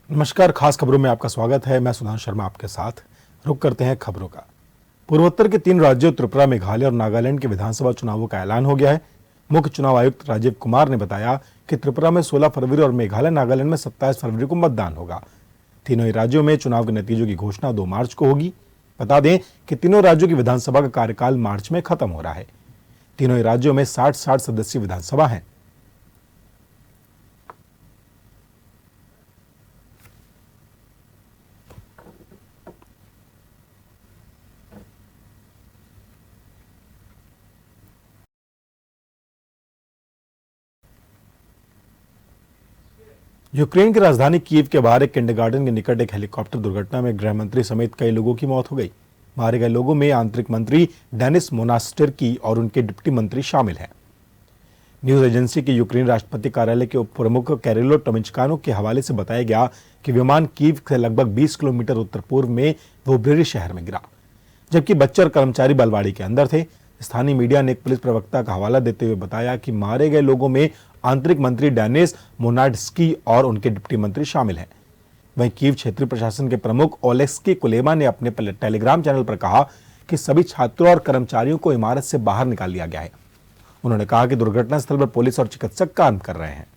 नमस्कार। खास खबरों में आपका स्वागत है। मैं सुधांशु शर्मा आपके साथ। रुक करते हैं खबरों का। पूर्वोत्तर के 3 राज्यों त्रिपुरा, मेघालय और नागालैंड के विधानसभा चुनावों का ऐलान हो गया है। मुख्य चुनाव आयुक्त राजीव कुमार ने बताया कि त्रिपुरा में 16 फरवरी और मेघालय नागालैंड में 27 फरवरी को मतदान होगा। तीनों ही राज्यों में चुनाव के नतीजों की घोषणा 2 मार्च को होगी। बता दें कि तीनों राज्यों की विधानसभा का कार्यकाल मार्च में खत्म हो रहा है। तीनों ही राज्यों में 60-60 सदस्यीय विधानसभा है। यूक्रेन की राजधानी कीव के बाहर एक किंडरगार्टन के निकट एक हेलीकॉप्टर दुर्घटना में गृह मंत्री समेत कई लोगों की मौत हो गई। मारे गए लोगों में आंतरिक मंत्री डेनिस मोनास्टिर्की और उनके डिप्टी मंत्री शामिल हैं। न्यूज एजेंसी के यूक्रेन राष्ट्रपति कार्यालय के उप प्रमुख कैरिलो टोमिचकानो के हवाले से बताया गया कि विमान कीव से लगभग 20 किलोमीटर उत्तर पूर्व में वोब्रेरी शहर में गिरा, जबकि बच्चे और कर्मचारी बलवाड़ी के अंदर थे। स्थानीय मीडिया ने एक पुलिस प्रवक्ता का हवाला देते हुए बताया कि मारे गए लोगों में आंतरिक मंत्री डेनिस मोनास्टिर्की और उनके डिप्टी मंत्री शामिल हैं। वहीं कीव क्षेत्रीय प्रशासन के प्रमुख ओलेक्सी कुलेमा ने अपने टेलीग्राम चैनल पर कहा कि सभी छात्रों और कर्मचारियों को इमारत से बाहर निकाल लिया गया है। उन्होंने कहा कि दुर्घटना स्थल पर पुलिस और चिकित्सक काम कर रहे हैं।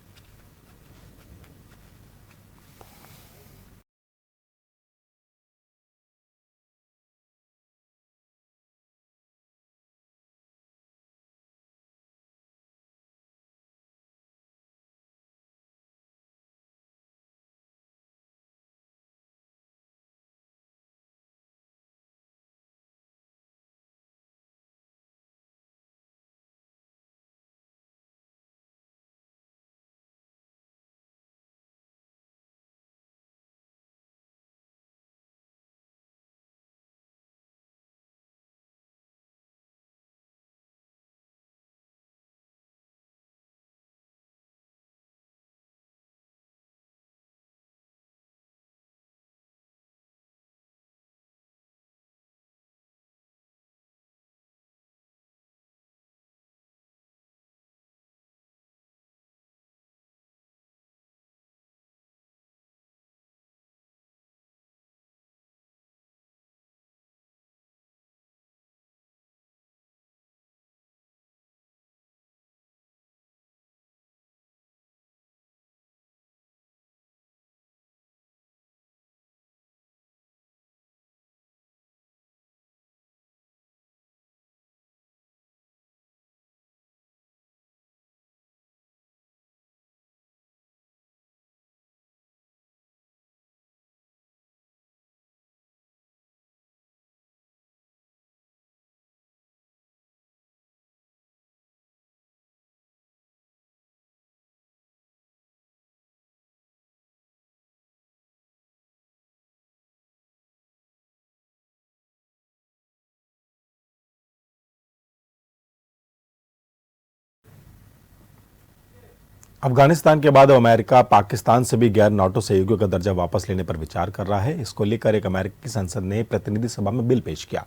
अफगानिस्तान के बाद अब अमेरिका पाकिस्तान से भी गैर नाटो सहयोगियों का दर्जा वापस लेने पर विचार कर रहा है। इसको लेकर एक अमेरिकी संसद ने प्रतिनिधि सभा में बिल पेश किया।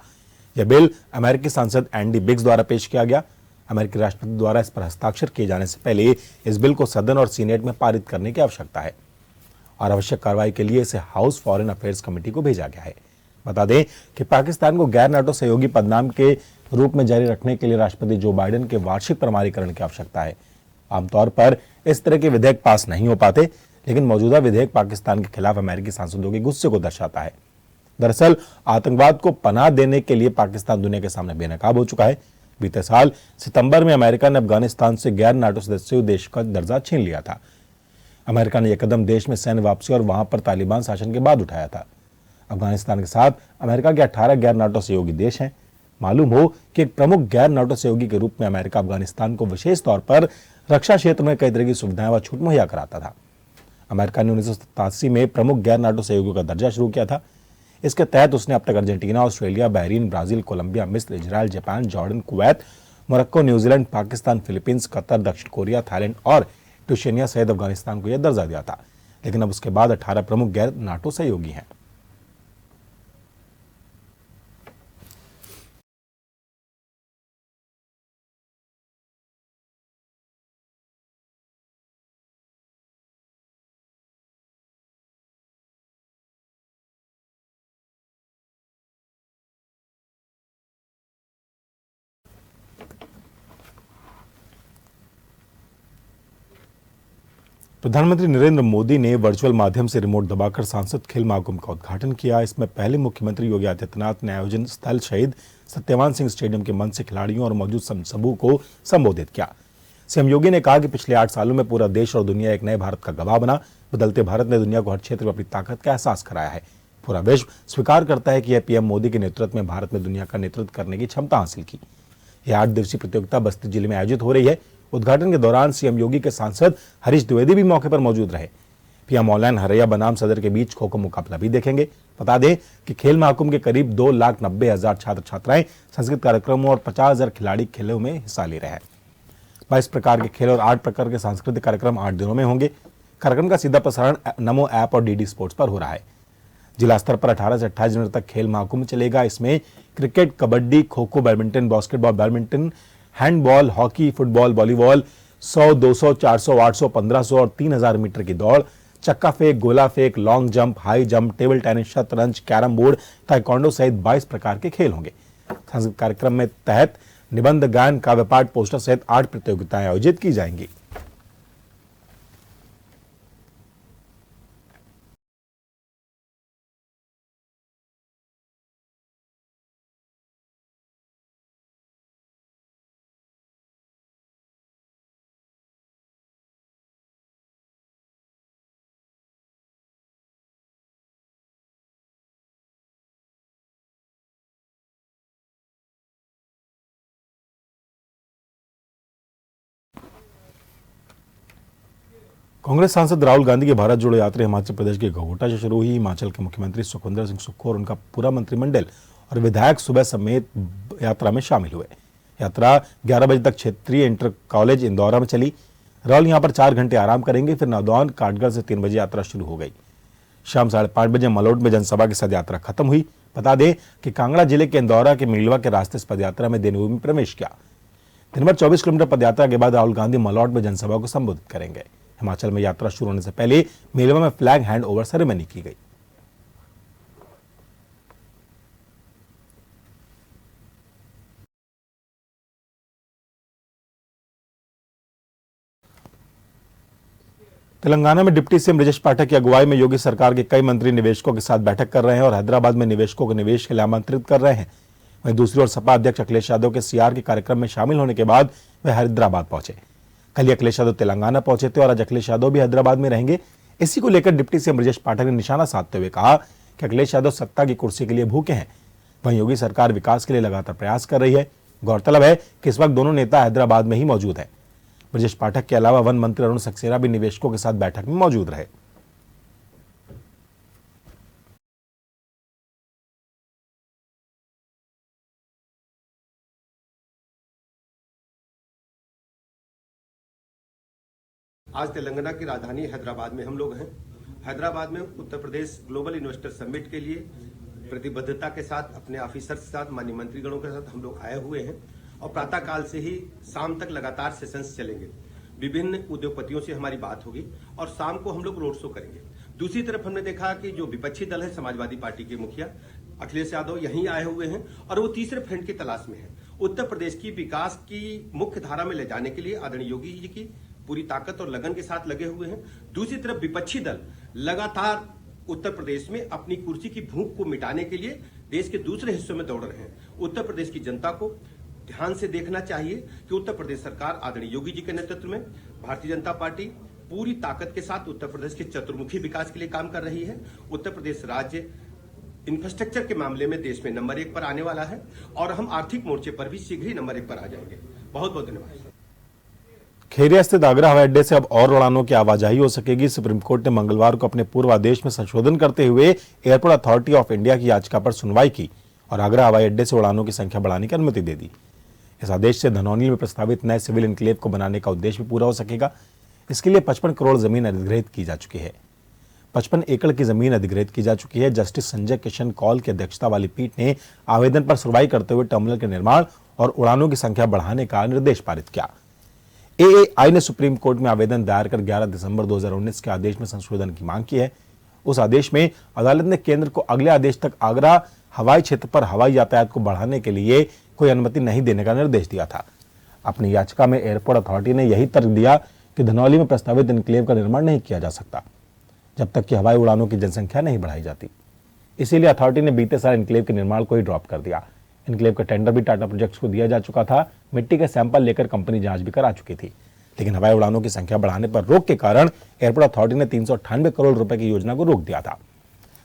यह बिल अमेरिकी सांसद एंडी बिग्स द्वारा पेश किया गया। अमेरिकी राष्ट्रपति द्वारा इस पर हस्ताक्षर किए जाने से पहले इस बिल को सदन और सीनेट में पारित करने की आवश्यकता है और आवश्यक कार्रवाई के लिए इसे हाउस फॉरेन अफेयर्स कमेटी को भेजा गया है। बता दें कि पाकिस्तान को गैर नाटो सहयोगी पदनाम के रूप में जारी रखने के लिए राष्ट्रपति जो बाइडेन के वार्षिक प्रमाणीकरण की आवश्यकता है। आमतौर पर इस तरह के विधेयक पास नहीं हो पाते, लेकिन मौजूदा विधेयक पाकिस्तान के खिलाफ अमेरिकी सांसदों के गुस्से को दर्शाता है। दरअसल आतंकवाद को पनाह देने के लिए पाकिस्तान दुनिया के सामने बेनकाब हो चुका है। बीते साल सितंबर में अमेरिका ने अफगानिस्तान से गैर नाटो सदस्य देश का दर्जा छीन लिया था। अमेरिका ने यह कदम देश में सैन्य वापसी और वहां पर तालिबान शासन के बाद उठाया था। अफगानिस्तान के साथ अमेरिका के 18 गैर नाटो सहयोगी देश हैं। मालूम हो कि एक प्रमुख गैर नाटो सहयोगी के रूप में अमेरिका अफगानिस्तान को विशेष तौर पर रक्षा क्षेत्र में कई तरह की सुविधाएं व छूट मुहैया कराता था। अमेरिका ने 1987 में प्रमुख गैर नाटो सहयोगियों का दर्जा शुरू किया था। इसके तहत उसने अब तक Argentina, Australia, Bahrain, Brazil, Colombia, मिस्र, Israel, Japan, Jordan, Kuwait, Morocco, New Zealand, Pakistan, Philippines, Qatar, दक्षिण कोरिया, थाईलैंड और ट्यूनीशिया सहित अफगानिस्तान को यह दर्जा दिया था। लेकिन अब उसके बाद 18 प्रमुख गैर नाटो सहयोगी हैं। प्रधानमंत्री नरेंद्र मोदी ने वर्चुअल माध्यम से रिमोट दबाकर सांसद खेल महाकुंभ का उद्घाटन किया। इसमें पहले मुख्यमंत्री योगी आदित्यनाथ ने आयोजन स्थल शहीद सत्यवान सिंह स्टेडियम के मंच से खिलाड़ियों और मौजूद समूह को संबोधित किया। सीएम योगी ने कहा कि पिछले 8 सालों में पूरा देश और दुनिया एक नए भारत का गवाह बना। बदलते भारत ने दुनिया को हर क्षेत्र में अपनी ताकत का एहसास कराया है। पूरा विश्व स्वीकार करता है कि यह पीएम मोदी के नेतृत्व में भारत ने दुनिया का नेतृत्व करने की क्षमता हासिल की। यह 8 दिवसीय प्रतियोगिता बस्ती जिले में आयोजित हो रही है। उद्घाटन के दौरान सीएम योगी के सांसद हरीश द्विवेदी भी मौके पर मौजूद रहे। पीएम ऑनलाइन हरैया बनाम सदर के बीच खो खो मुकाबला भी देखेंगे। बता दें कि खेल महाकुंभ के करीब 2,90,000 छात्र छात्राएं सांस्कृतिक कार्यक्रमों और 50,000 खिलाड़ी खेलों में हिस्सा ले रहे हैं। 22 प्रकार के खेल और 8 प्रकार के सांस्कृतिक कार्यक्रम 8 दिनों में होंगे। कार्यक्रम का सीधा प्रसारण नमो ऐप और डीडी स्पोर्ट्स पर हो रहा है। जिला स्तर पर 18 से 28 जनवरी तक खेल महाकुंभ चलेगा। इसमें cricket, kabaddi, kho kho, badminton, basketball, badminton, handball, hockey, football, volleyball, 100, 200, 400, 800, 1500 और 3000 मीटर की दौड़, चक्का फेंक, गोला फेंक, long jump, high jump, table tennis, शतरंज, कैरम बोर्ड, ताइक्वांडो सहित 22 प्रकार के खेल होंगे। सांस्कृतिक कार्यक्रम में तहत निबंध, गायन, काव्य पाठ, पोस्टर सहित 8 प्रतियोगिताएं आयोजित की जाएंगी। कांग्रेस सांसद राहुल गांधी की भारत जोड़ो यात्रा हिमाचल प्रदेश के घोघोटा से शुरू हुई। हिमाचल के मुख्यमंत्री सुखविंदर सिंह सुक्खू और उनका पूरा मंत्रिमंडल और विधायक सुबह समेत यात्रा में शामिल हुए। यात्रा 11 बजे तक क्षेत्रीय इंटर कॉलेज इंदौरा में चली। राहुल यहां पर 4 घंटे आराम करेंगे। फिर नादौन, काटगढ़ से 3 बजे यात्रा शुरू हो गई। शाम 5:30 बजे मलोट में जनसभा के साथ यात्रा खत्म हुई। बता दें कि कांगड़ा जिले के इंदौरा के मीलवा के रास्ते से पदयात्रा में देवभूमि में प्रवेश किया। दिन भर 24 किलोमीटर पदयात्रा के बाद राहुल गांधी मलोट में जनसभा को संबोधित करेंगे। हिमाचल में यात्रा शुरू होने से पहले मेलवा में फ्लैग हैंड ओवर सेरेमनी की गई। तेलंगाना में डिप्टी सीएम ब्रजेश पाठक की अगुवाई में योगी सरकार के कई मंत्री निवेशकों के साथ बैठक कर रहे हैं और हैदराबाद में निवेशकों को निवेश के लिए आमंत्रित कर रहे हैं। वहीं दूसरी ओर सपा अध्यक्ष अखिलेश यादव के सीआर के कार्यक्रम में शामिल होने के बाद वे हैदराबाद पहुंचे। कल अखिलेश यादव तेलंगाना पहुंचे थे और आज अखिलेश यादव भी हैदराबाद में रहेंगे। इसी को लेकर डिप्टी सीएम ब्रजेश पाठक ने निशाना साधते हुए कहा कि अखिलेश यादव सत्ता की कुर्सी के लिए भूखे हैं। वहीं योगी सरकार विकास के लिए लगातार प्रयास कर रही है। गौरतलब है कि इस वक्त दोनों नेता हैदराबाद में ही मौजूद है। ब्रजेश पाठक के अलावा वन मंत्री अरुण सक्सेना भी निवेशकों के साथ बैठक में मौजूद रहे। आज तेलंगाना की राजधानी हैदराबाद में हम लोग हैं। हैदराबाद में Uttar Pradesh global investor summit के लिए प्रतिबद्धता के साथ अपने ऑफिसर्स के साथ, माननीय मंत्रीगणों के साथ हम लोग आए हुए हैं और प्रातःकाल से ही शाम तक लगातार सेशंस चलेंगे। विभिन्न उद्योगपतियों से हमारी बात होगी और शाम को हम लोग रोड शो करेंगे। दूसरी तरफ हमने देखा कि जो विपक्षी दल है, समाजवादी पार्टी के मुखिया अखिलेश यादव यहीं आए हुए हैं और वो तीसरे फ्रेंड की तलाश में है। उत्तर प्रदेश की विकास की मुख्य धारा में ले जाने के लिए आदरणीय योगी जी की पूरी ताकत और लगन के साथ लगे हुए हैं। दूसरी तरफ विपक्षी दल लगातार उत्तर प्रदेश में अपनी कुर्सी की भूख को मिटाने के लिए देश के दूसरे हिस्सों में दौड़ रहे हैं। उत्तर प्रदेश की जनता को ध्यान से देखना चाहिए कि उत्तर प्रदेश सरकार आदरणीय योगी जी के नेतृत्व में भारतीय जनता पार्टी पूरी ताकत के साथ उत्तर प्रदेश के चतुर्मुखी विकास के लिए काम कर रही है। उत्तर प्रदेश राज्य इंफ्रास्ट्रक्चर के मामले में देश में नंबर 1 पर आने वाला है और हम आर्थिक मोर्चे पर भी शीघ्र ही नंबर 1 पर आ जाएंगे। बहुत बहुत धन्यवाद। खेरिया स्थित आगरा हवाई अड्डे से अब और उड़ानों की आवाजाही हो सकेगी। सुप्रीम कोर्ट ने मंगलवार को अपने पूर्व आदेश में संशोधन करते हुए एयरपोर्ट अथॉरिटी ऑफ इंडिया की याचिका पर सुनवाई की और आगरा हवाई अड्डे से उड़ानों की संख्या बढ़ाने की अनुमति दे दी। इस आदेश से धनौली में प्रस्तावित नए सिविल इनक्लेव को बनाने का उद्देश्य भी पूरा हो सकेगा। इसके लिए 55 करोड़ जमीन अधिग्रहित की जा चुकी है। 55 एकड़ की जमीन अधिग्रहित की जा चुकी है। जस्टिस संजय किशन कौल की अध्यक्षता वाली पीठ ने आवेदन पर सुनवाई करते हुए टर्मिनल के निर्माण और उड़ानों की संख्या बढ़ाने का निर्देश पारित किया। एएआई ने सुप्रीम कोर्ट में आवेदन दायर कर 11 दिसंबर 2019 के आदेश में संशोधन की मांग की है। उस आदेश में अदालत ने केंद्र को अगले आदेश तक आगरा हवाई क्षेत्र पर हवाई यातायात को बढ़ाने के लिए कोई अनुमति नहीं देने का निर्देश दिया था। अपनी याचिका में एयरपोर्ट अथॉरिटी ने यही तर्क दिया कि धनौली में प्रस्तावित इनक्लेव का निर्माण नहीं किया जा सकता जब तक कि हवाई उड़ानों की जनसंख्या नहीं बढ़ाई जाती। इसीलिए अथॉरिटी ने बीते साल इनक्लेव के निर्माण को ही ड्रॉप कर दिया। इनक्लेव का टेंडर भी टाटा प्रोजेक्ट्स को दिया जा चुका था। मिट्टी के सैंपल लेकर कंपनी जांच भी करा चुकी थी, लेकिन हवाई उड़ानों की संख्या बढ़ाने पर रोक के कारण एयरपोर्ट अथॉरिटी ने 398 करोड़ रुपए की योजना को रोक दिया था।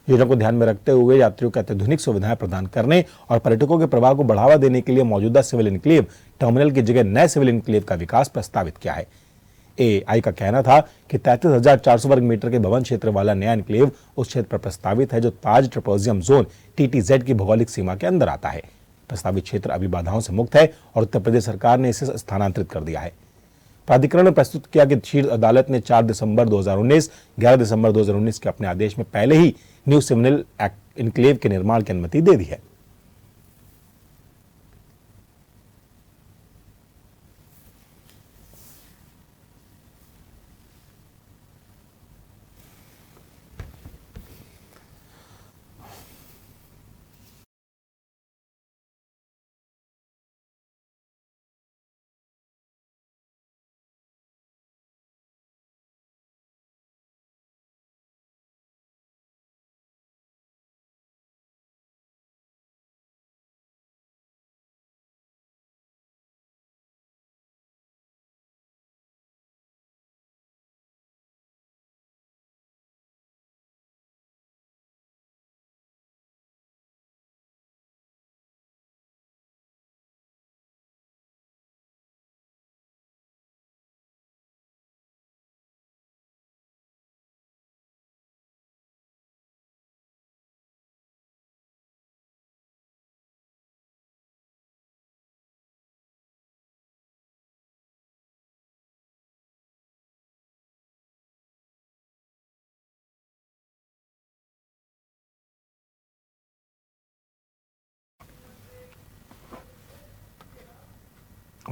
योजना को ध्यान में रखते हुए यात्रियों को अत्याधुनिक सुविधाएं प्रदान करने और पर्यटकों के प्रवाह को बढ़ावा देने के लिए मौजूदा सिविल इनक्लेव टर्मिनल की जगह नए सिविल इनक्लेव का विकास प्रस्तावित किया है। एआई का कहना था कि 33,400 वर्ग मीटर के भवन क्षेत्र वाला नया इनक्लेव उस क्षेत्र पर प्रस्तावित है जो ताज ट्रेपेजियम जोन TTZ की भौगोलिक सीमा के अंदर आता है। प्रस्तावित क्षेत्र अभी बाधाओं से मुक्त है और उत्तर प्रदेश सरकार ने इसे स्थानांतरित कर दिया है। प्राधिकरण ने प्रस्तुत किया कि शीर्ष अदालत ने 4 दिसंबर 2019, 11 दिसंबर 2019 के अपने आदेश में पहले ही न्यू सिविल इनक्लेव के निर्माण की अनुमति दे दी है।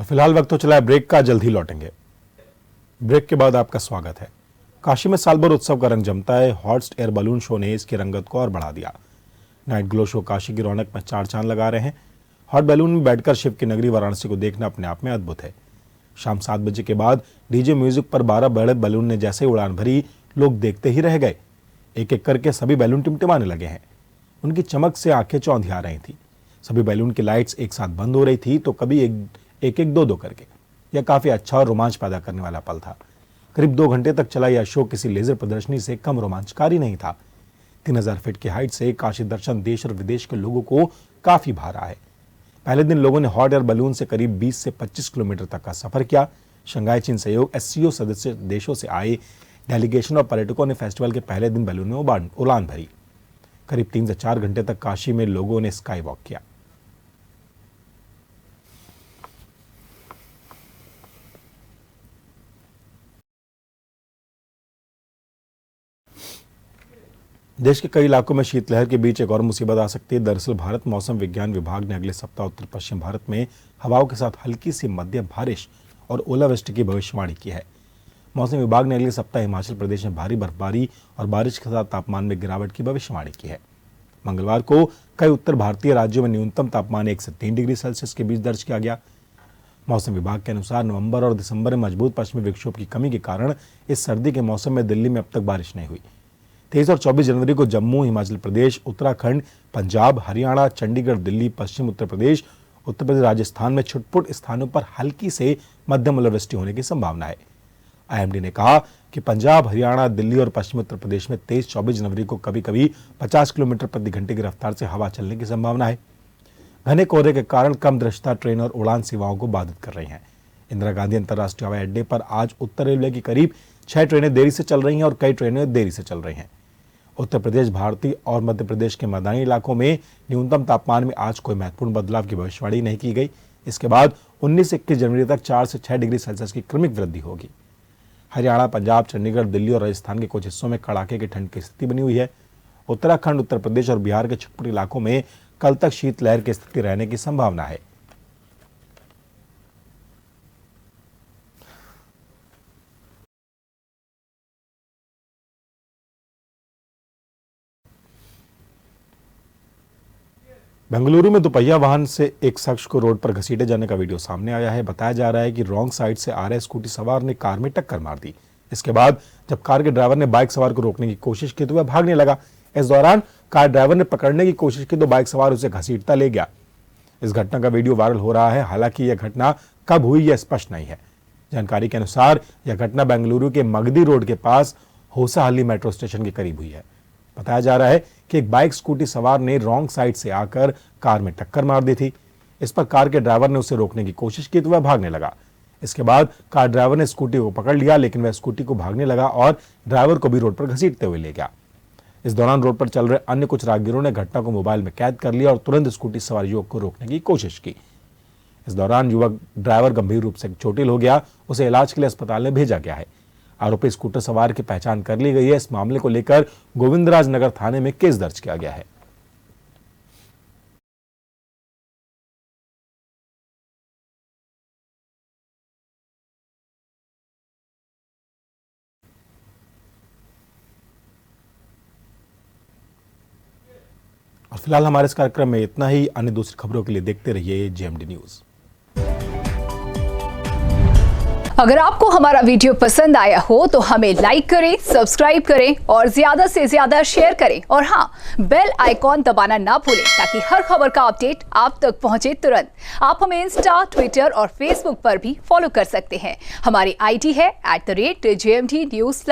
फिलहाल वक्त तो चला है ब्रेक का, जल्द ही लौटेंगे। ब्रेक के बाद आपका स्वागत है। काशी में साल भर उत्सव का रंग जमता है। हॉट एयर बलून शो ने इसकी रंगत को और बढ़ा दिया। नाइट ग्लो शो काशी की रौनक में 4 चांद लगा रहे हैं। हॉट बैलून में बैठकर शिव की नगरी वाराणसी को देखना अपने आप में अद्भुत है। शाम 7 बजे के बाद डीजे म्यूजिक पर 12 बड़े बैलून ने जैसे ही उड़ान भरी, लोग देखते ही रह गए। एक एक करके सभी बैलून टिमटिमाने लगे हैं। उनकी चमक से आंखें चौंधिया रही थी। सभी बैलून की लाइट्स एक साथ बंद हो रही थी तो कभी एक एक दो करके। यह काफी अच्छा और रोमांच पैदा करने वाला पल था। करीब 2 घंटे तक चला यह शो किसी लेजर प्रदर्शनी से कम रोमांचकारी नहीं था। 3000 फीट की हाइट से काशी दर्शन देश और विदेश के लोगों को काफी भा रहा है। पहले दिन लोगों ने हॉट एयर बलून से करीब 20 से 25 किलोमीटर तक का सफर किया। शंघाई चीन सहयोग SCO सदस्य देशों से आए डेलीगेशन और पर्यटकों ने फेस्टिवल के पहले दिन बैलून में उड़ान भरी। करीब 3 से 4 घंटे तक काशी में लोगों ने स्काई वॉक किया। देश के कई इलाकों में शीतलहर के बीच एक और मुसीबत आ सकती है। दरअसल भारत मौसम विज्ञान विभाग ने अगले सप्ताह उत्तर पश्चिम भारत में हवाओं के साथ हल्की सी मध्यम बारिश और ओलावृष्टि की भविष्यवाणी की है। मौसम विभाग ने अगले सप्ताह हिमाचल प्रदेश में भारी बर्फबारी और बारिश के साथ तापमान में गिरावट की भविष्यवाणी की है। मंगलवार को कई उत्तर भारतीय राज्यों में न्यूनतम तापमान 1 से 3 डिग्री सेल्सियस के बीच दर्ज किया गया। मौसम विभाग के अनुसार नवंबर और दिसंबर में मजबूत पश्चिमी विक्षोभ की कमी के कारण इस सर्दी के मौसम में दिल्ली में अब तक बारिश नहीं हुई। 23 और 24 जनवरी को जम्मू, हिमाचल प्रदेश, उत्तराखंड, पंजाब, हरियाणा, चंडीगढ़, दिल्ली, पश्चिम उत्तर प्रदेश, राजस्थान में छुटपुट स्थानों पर हल्की से मध्यम ओलावृष्टि होने की संभावना है। IMD ने कहा कि पंजाब, हरियाणा, दिल्ली और पश्चिम उत्तर प्रदेश में 23-24 जनवरी को कभी कभी 50 किलोमीटर प्रति घंटे की रफ्तार से हवा चलने की संभावना है। घने कोहरे के कारण कम दृश्यता ट्रेन और उड़ान सेवाओं को बाधित कर रही हैं। इंदिरा गांधी अंतर्राष्ट्रीय हवाई अड्डे पर आज उत्तर रेलवे की करीब 6 ट्रेनें देरी से चल रही हैं और कई ट्रेनें देरी से चल रही हैं। उत्तर प्रदेश, भारतीय और मध्य प्रदेश के मैदानी इलाकों में न्यूनतम तापमान में आज कोई महत्वपूर्ण बदलाव की भविष्यवाणी नहीं की गई। इसके बाद 19 से 21 जनवरी तक 4 से 6 डिग्री सेल्सियस की क्रमिक वृद्धि होगी। हरियाणा, पंजाब, चंडीगढ़, दिल्ली और राजस्थान के कुछ हिस्सों में कड़ाके की ठंड की स्थिति बनी हुई है। उत्तराखंड, उत्तर प्रदेश और बिहार के छुटपुट इलाकों में कल तक शीतलहर की स्थिति रहने की संभावना है। बेंगलुरु में दोपहिया वाहन से एक शख्स को रोड पर घसीटे जाने का वीडियो सामने आया है। बताया जा रहा है कि रॉन्ग साइड से आ रहे स्कूटी सवार ने कार में टक्कर मार दी। इसके बाद जब कार के ड्राइवर ने बाइक सवार को रोकने की कोशिश की तो वह भागने लगा। इस दौरान कार ड्राइवर ने पकड़ने की कोशिश की तो बाइक सवार उसे घसीटता ले गया। इस घटना का वीडियो वायरल हो रहा है। हालांकि यह घटना कब हुई यह स्पष्ट नहीं है। जानकारी के अनुसार यह घटना बेंगलुरु के मगदी रोड के पास होसाहल्ली मेट्रो स्टेशन के करीब हुई है। बताया जा रहा है कि एक बाइक स्कूटी सवार ने रॉन्ग साइड से आकर कार में टक्कर मार दी थी। इस पर कार के ड्राइवर ने उसे रोकने की कोशिश की तो वह भागने लगा। इसके बाद कार ड्राइवर ने स्कूटी को पकड़ लिया, लेकिन वह स्कूटी को भागने लगा और ड्राइवर को भी रोड पर घसीटते हुए ले गया। इस दौरान रोड पर चल रहे अन्य कुछ राहगीरों ने घटना को मोबाइल में कैद कर लिया और तुरंत स्कूटी सवार युवक को रोकने की कोशिश की। इस दौरान युवक ड्राइवर गंभीर रूप से चोटिल हो गया। उसे इलाज के लिए अस्पताल में भेजा गया है। आरोपी स्कूटर सवार की पहचान कर ली गई है। इस मामले को लेकर गोविंदराज नगर थाने में केस दर्ज किया गया है। और फिलहाल हमारे इस कार्यक्रम में इतना ही। अन्य दूसरी खबरों के लिए देखते रहिए जेएमडी न्यूज। अगर आपको हमारा वीडियो पसंद आया हो तो हमें लाइक करें, सब्सक्राइब करें और ज्यादा से ज्यादा शेयर करें। और हाँ, बेल आइकॉन दबाना ना भूलें ताकि हर खबर का अपडेट आप तक पहुंचे तुरंत। आप हमें इंस्टा, ट्विटर और फेसबुक पर भी फॉलो कर सकते हैं। हमारी आईडी है @JMD News।